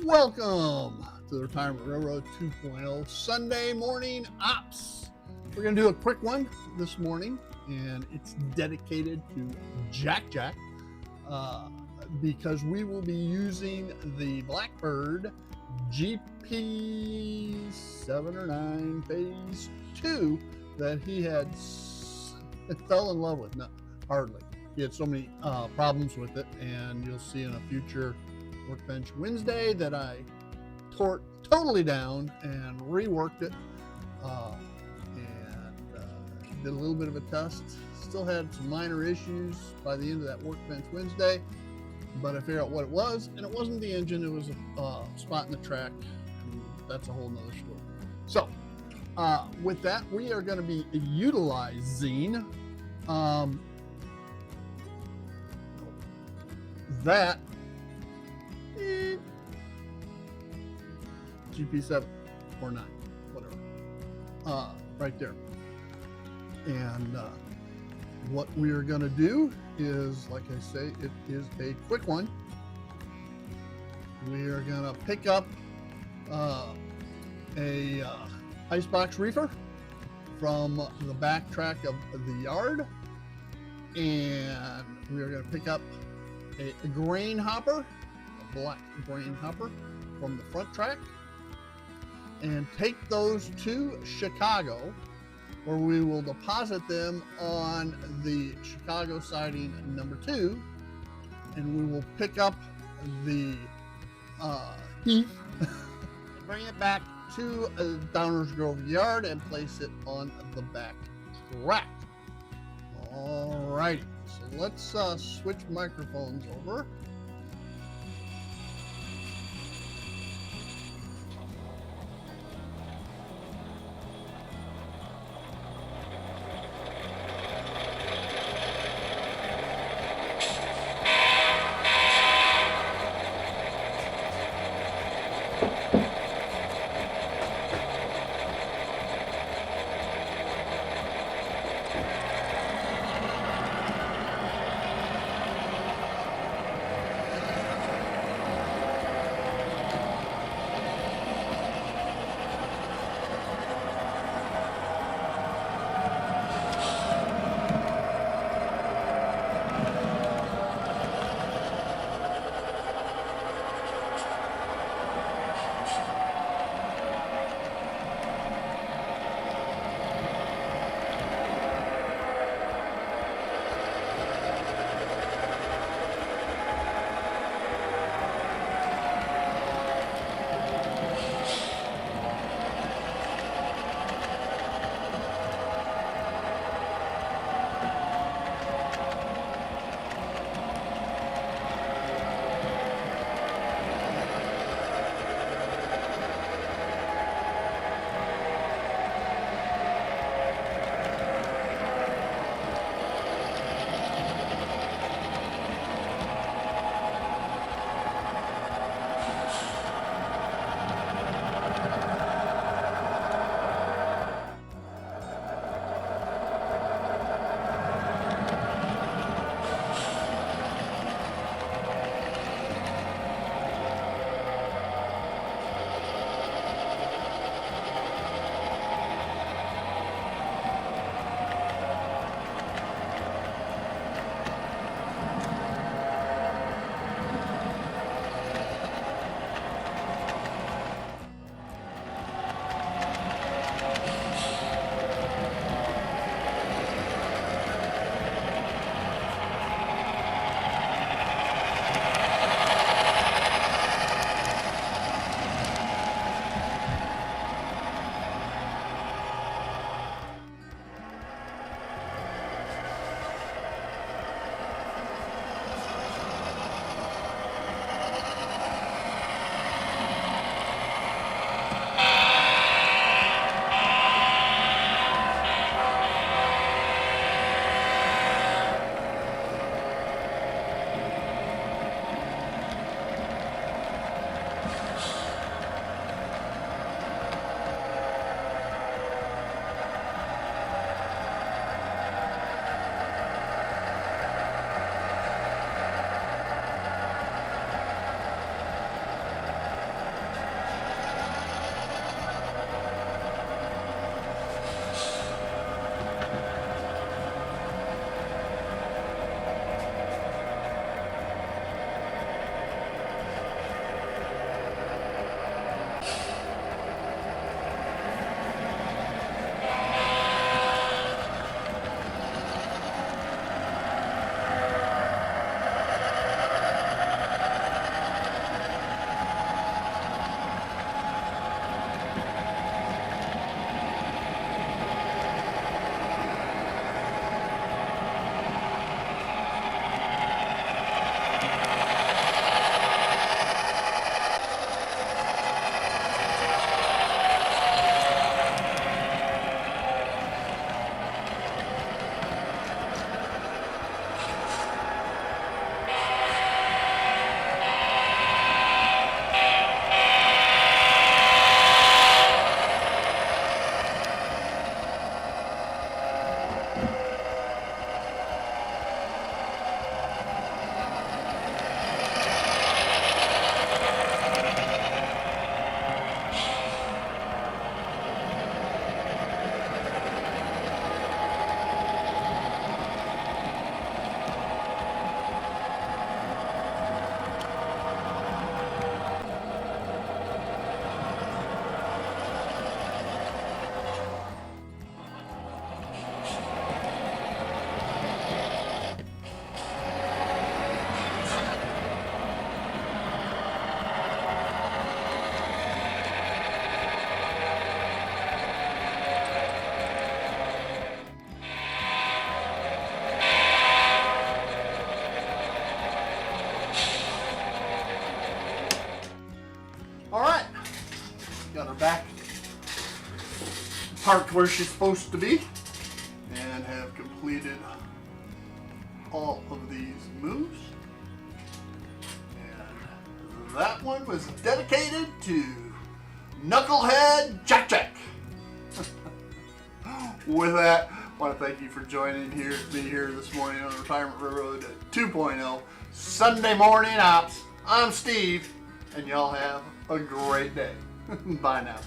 Welcome to the Retirement Railroad 2.0 Sunday morning ops. We're going to do a quick one this morning, and it's dedicated to Jack because we will be using the Blackbird Gp7 or 9 Phase II that he had fell in love with. Not hardly. He had so many problems with it, and you'll see in a future Workbench Wednesday that I tore it totally down and reworked it, and did a little bit of a test. Still had some minor issues by the end of that Workbench Wednesday, but I figured out what it was, and it wasn't the engine. It was a spot in the track, and that's a whole nother story. So with that, we are going to be utilizing that GP7 or 9, whatever, right there. And what we are going to do is, like I say, it is a quick one. We are going to pick up a icebox reefer from the back track of the yard, and we are going to pick up a grain hopper, a black grain hopper from the front track, and take those to Chicago, where we will deposit them on the Chicago siding number 2, and we will pick up the Heath and bring it back to Downers Grove yard and place it on the back track. Alrighty, so let's switch microphones over. parked where she's supposed to be and have completed all of these moves. And that one was dedicated to Knucklehead Jack Jack. With that, I want to thank you for joining me here this morning on Retirement Railroad 2.0 Sunday morning ops. I'm Steve, and y'all have a great day. Bye now.